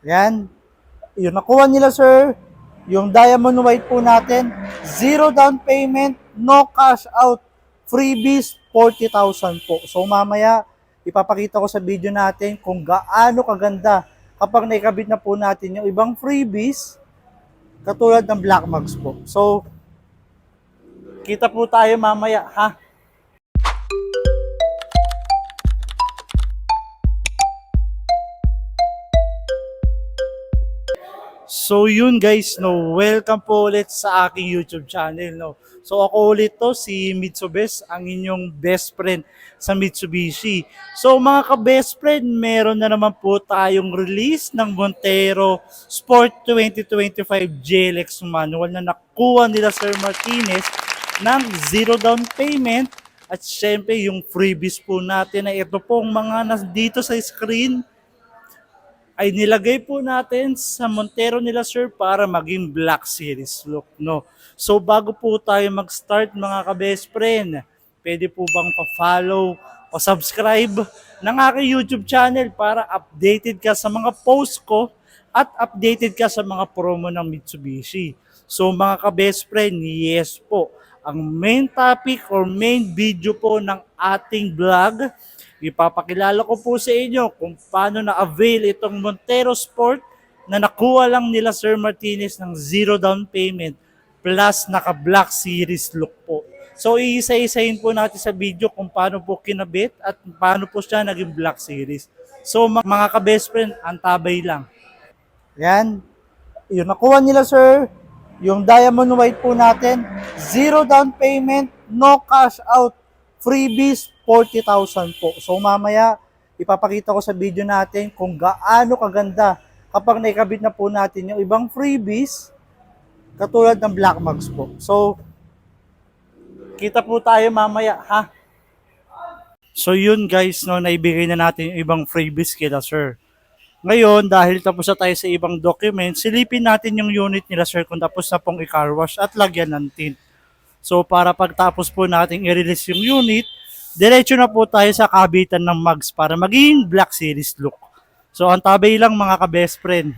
Yan. Yung nakuha nila, sir, yung diamond white po natin, zero down payment, no cash out, freebies, 40,000 po. So mamaya, ipapakita ko sa video natin kung gaano kaganda kapag naikabit na po natin yung ibang freebies katulad ng Black Mags po. So, kita po tayo mamaya, ha? So yun guys, no, welcome po ulit sa aking YouTube channel, no. So ako ulit to, si Mitsubes, ang inyong best friend sa Mitsubishi. So mga ka-best friend, meron na naman po tayong release ng Montero Sport 2025 GLX manual na nakuha nila Sir Martinez ng zero down payment at syempre yung freebies po natin na ito pong mga nandito sa screen ay nilagay po natin sa Montero nila sir para maging Black Series look, no? So bago po tayo mag-start mga ka-best friend, pwede po bang pa-follow o subscribe ng aking YouTube channel para updated ka sa mga post ko at updated ka sa mga promo ng Mitsubishi. So mga ka-best friend, yes po, ang main topic or main video po ng ating vlog, ipapakilala ko po sa inyo kung paano na-avail itong Montero Sport na nakuha lang nila Sir Martinez ng zero down payment plus naka-Black Series look po. So iisa-isahin po natin sa video kung paano po kinabit at paano po siya naging Black Series. So mga ka-best friend, antabay lang. Yan. Yung nakuha nila sir, yung diamond white po natin, zero down payment, no cash out, freebies, 40,000 po. So mamaya, ipapakita ko sa video natin kung gaano kaganda kapag naikabit na po natin yung ibang freebies katulad ng Black Mags po. So, kita po tayo mamaya, ha? So yun guys, no, naibigay na natin yung ibang freebies kila sir. Ngayon, dahil tapos na tayo sa ibang document, silipin natin yung unit nila sir kung tapos na pong i-car wash at lagyan ng tint. So para pagtapos po natin i-release yung unit, diretso na po tayo sa kabitan ng mugs para maging Black Series look. So antabay lang mga ka-best friend.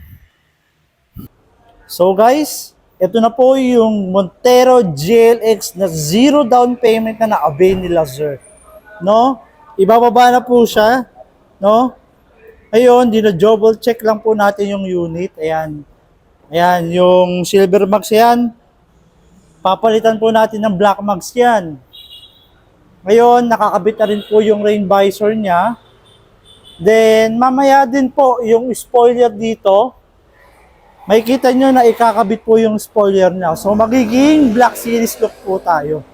So guys, ito na po yung Montero GLX na zero down payment na na-avail nila sir. No? Ibababa na po siya, no? Ngayon, dina-double check lang po natin yung unit. Ayan. Ayan, yung silver mags yan. Papalitan po natin ng black mags yan. Ngayon, nakakabit na rin po yung rain visor niya. Then, mamaya din po yung spoiler dito. Makikita nyo na ikakabit po yung spoiler niya. So, magiging Black Series look po tayo.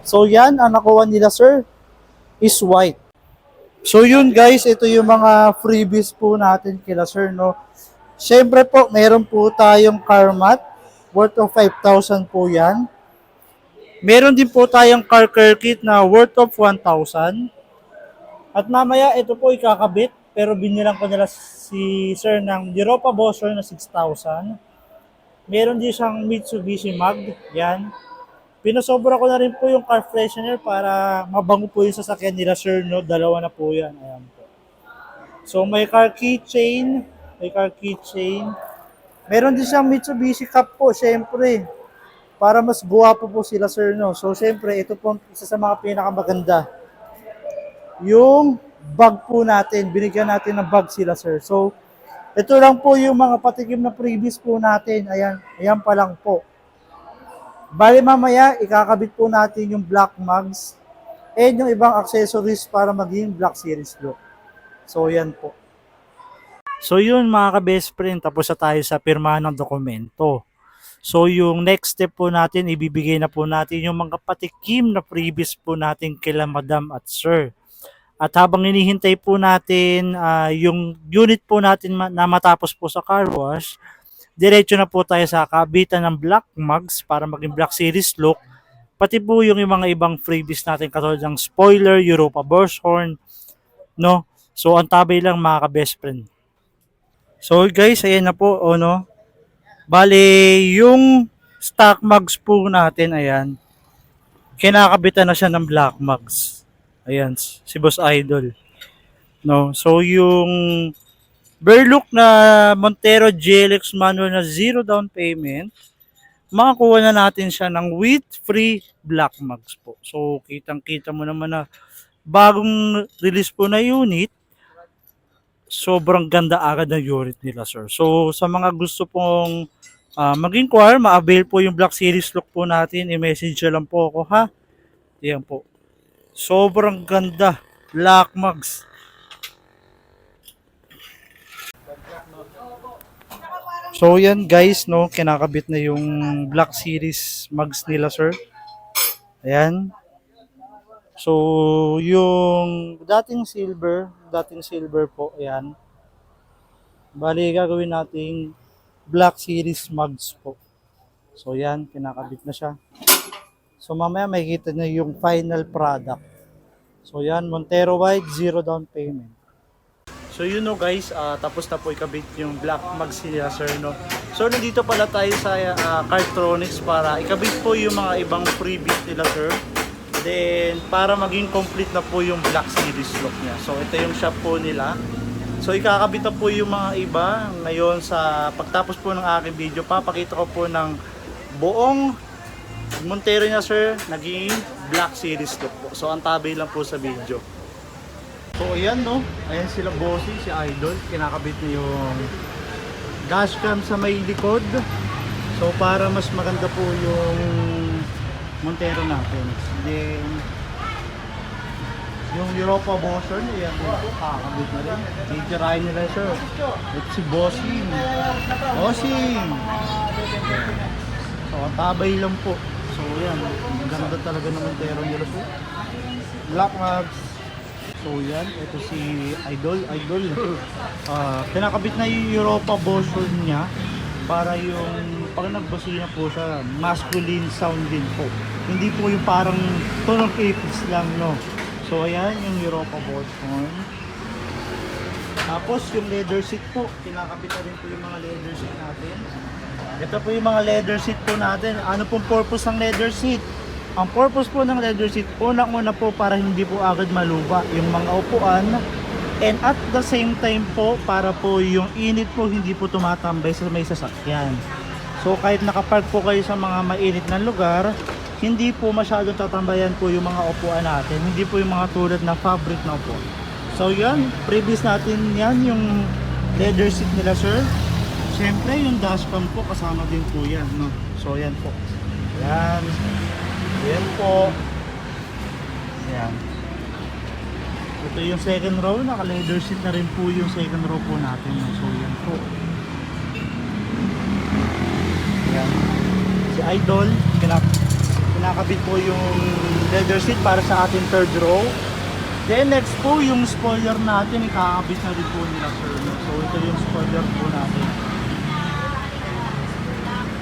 So, yan, ang nakuha nila, sir, is white. So, yun guys, ito yung mga freebies po natin kila, sir, no? Siyempre po, meron po tayong car mat, worth of 5,000 po yan. Meron din po tayong car care kit na worth of 1,000. At mamaya, ito po ikakabit, pero binilang ko nila si sir ng Europa Bosser na 6,000. Meron din siyang Mitsubishi Mag, yan. Pinasobra ko na rin po yung car freshener para mabango po yung sasakyan nila sir, no? Dalawa na po yan, ayan po. So may car keychain, may car keychain. Meron din siyang Mitsubishi Cup po, syempre. Para mas guwapo po sila sir, no? So syempre, ito po isa sa mga pinakamaganda. Yung bag po natin, binigyan natin ng bag sila sir. So, ito lang po yung mga patikim na freebies po natin. Ayan, ayan pa lang po. Bali mamaya, ikakabit po natin yung black mugs and yung ibang accessories para maging Black Series look. So, yan po. So, yun mga ka-best friend, tapos na tayo sa pirmahan ng dokumento. So, yung next step po natin, ibibigay na po natin yung mga patikim na freebies po natin kila madam at sir. At habang hinihintay po natin yung unit po natin na matapos po sa car wash, diretso na po tayo sa kabitan ng black mugs para maging Black Series look. Pati po yung mga ibang freebies natin katulad ng spoiler, Europa burst horn, no? So antabay lang mga ka-best friend. So guys, ayan na po, no? Bale, yung stock mugs po natin, ayan, kinakabitan na siya ng black mugs. Ayan, si Boss Idol. No, so yung Berlook na Montero GLX manual na zero down payment, makakuha na natin siya ng with free black mags po. So, kitang-kita mo naman na bagong release po na unit, sobrang ganda agad ng unit nila, sir. So, sa mga gusto pong mag-inquire, ma-avail po yung Black Series look po natin, i-message lang po ako, ha? Yan po. Sobrang ganda. Black mags. So yan guys, no, kinakabit na yung Black Series mags nila, sir. Ayan. So yung dating silver po, ayan. Bali gagawin nating Black Series mags po. So yan, kinakabit na siya. So mamaya makikita niyo yung final product. So yan, Montero White, zero down payment. So yun know guys, tapos na po ikabit yung black mags nila, sir, no. So nandito pala tayo sa Cartronics para ikabit po yung mga ibang freebies nila, sir. Then para maging complete na po yung Black Series look niya. So ito yung shop po nila. So ikakabit na po yung mga iba. Ngayon sa pagtapos po ng aking video, papakita ko po ng buong Montero niya, sir, naging Black Series look po. So antabay lang po sa video. So ayan, no, ayan sila bossy, si Idol, kinakabit niya yung dashcam sa may likod. So para mas maganda po yung Montero natin. Then yung Europa version, ayan po, kakabit na rin. Titirahin nila, sir. At si Bossing. Bossing! So tabay lang po. So ayan, ang ganda talaga ng Montero nila, sir. Black mags. So yan, ito si Idol. Kinakabit na yung Europa version niya para yung pag nagbasina po siya, masculine sound din po. Hindi po yung parang tunog 80s lang, no. So ayan yung Europa version. Tapos yung leather seat po, kinakabit na rin po yung mga leather seat natin. Ito po yung mga leather seat po natin. Ano pong purpose ng leather seat? Ang purpose po ng leather seat, unang-una po para hindi po agad maluba yung mga upuan, and at the same time po para po yung init po hindi po tumatambay sa may sasakyan. So kahit nakapark po kayo sa mga mainit na lugar, hindi po masyadong tatambayan po yung mga upuan natin, hindi po yung mga tulad na fabric na upuan. So yan, previous natin yan yung leather seat nila, sir. Siyempre yung dashcam po kasama din po yan, no? So yan po. Yan. Ayan po. Ayan. Ito yung second row. Naka-leather seat na rin po yung second row po natin. So yan po. Ayan. Si Idol, kinakabit po yung leather seat para sa ating third row. Then next po yung spoiler natin, ikakabit na rin po nila, sir. So ito yung spoiler po natin.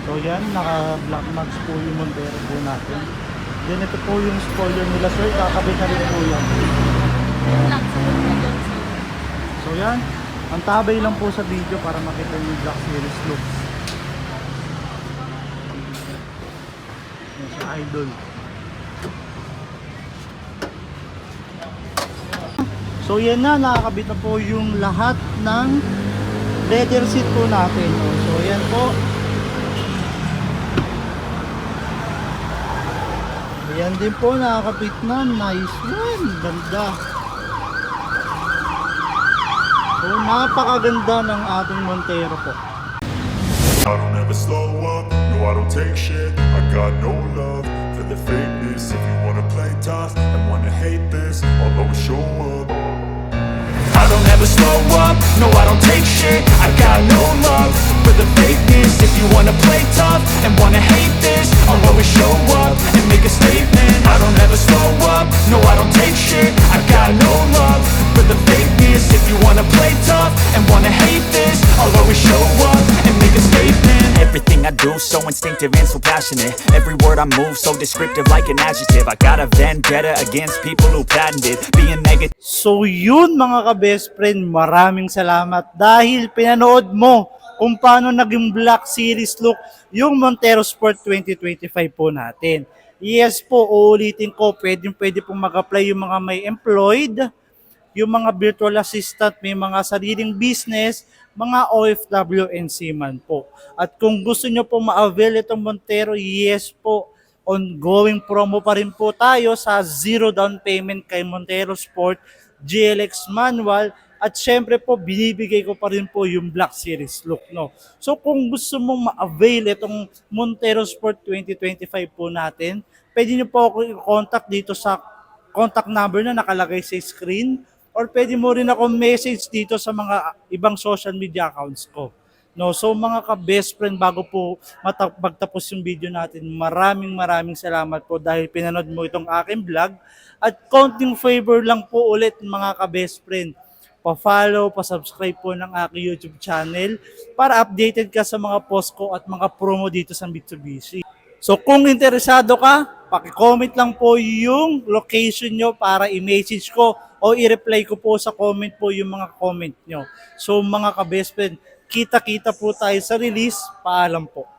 So yan, naka-black mags po yung Montero po natin. Then ito po yung spoiler nila, sir, kakabit na rin po yan. So yan, ang tabay lang po sa video para makita yung Black Series looks. Yan si Idol. So yan na, nakakabit na po yung lahat ng leather seat po natin. So yan po. Ayan din po, nakakapit na. Nice one. Ganda. So, napakaganda ng ating Montero po. I don't ever slow up, no I don't take shit. I got no love for the fakeness. If you wanna play tough and wanna hate this, I'll always show up. I don't ever slow up, no I don't take shit. I got no love for the fakeness. If you wanna play tough and wanna hate this, I'll always show up and make a statement. I don't ever slow up, no I don't take shit. I got no love for the fakeness. If you wanna play tough and wanna hate this, I'll always show up and make a statement. Everything I do so instinctive and so passionate. Every word I move so descriptive like an adjective. I got a vendetta against people who patented being negative. So yun mga ka-best friend, maraming salamat dahil pinanood mo kung paano naging Black Series look yung Montero Sport 2025 po natin. Yes po, uulitin ko, pwede pong mag-apply yung mga may employed, yung mga virtual assistant, may mga sariling business, mga OFW and seaman po. At kung gusto nyo po ma-avail itong Montero, yes po, ongoing promo pa rin po tayo sa zero down payment kay Montero Sport, GLX manual, at syempre po, binibigay ko pa rin po yung Black Series look, no? So kung gusto mong ma-avail itong Montero Sport 2025 po natin, pwede nyo po ako i-contact dito sa contact number na nakalagay sa screen, or pwede mo rin ako message dito sa mga ibang social media accounts ko. No, so mga ka-best friend, bago po magtapos yung video natin, maraming salamat po dahil pinanood mo itong aking vlog. At konting favor lang po ulit mga ka-best friend, pa-follow, pa-subscribe po ng aking YouTube channel para updated ka sa mga post ko at mga promo dito sa Mitsubishi. So kung interesado ka, paki-comment lang po yung location nyo para i-message ko o i-reply ko po sa comment po yung mga comment nyo. So mga ka-best friend, kita-kita po tayo sa release. Paalam po.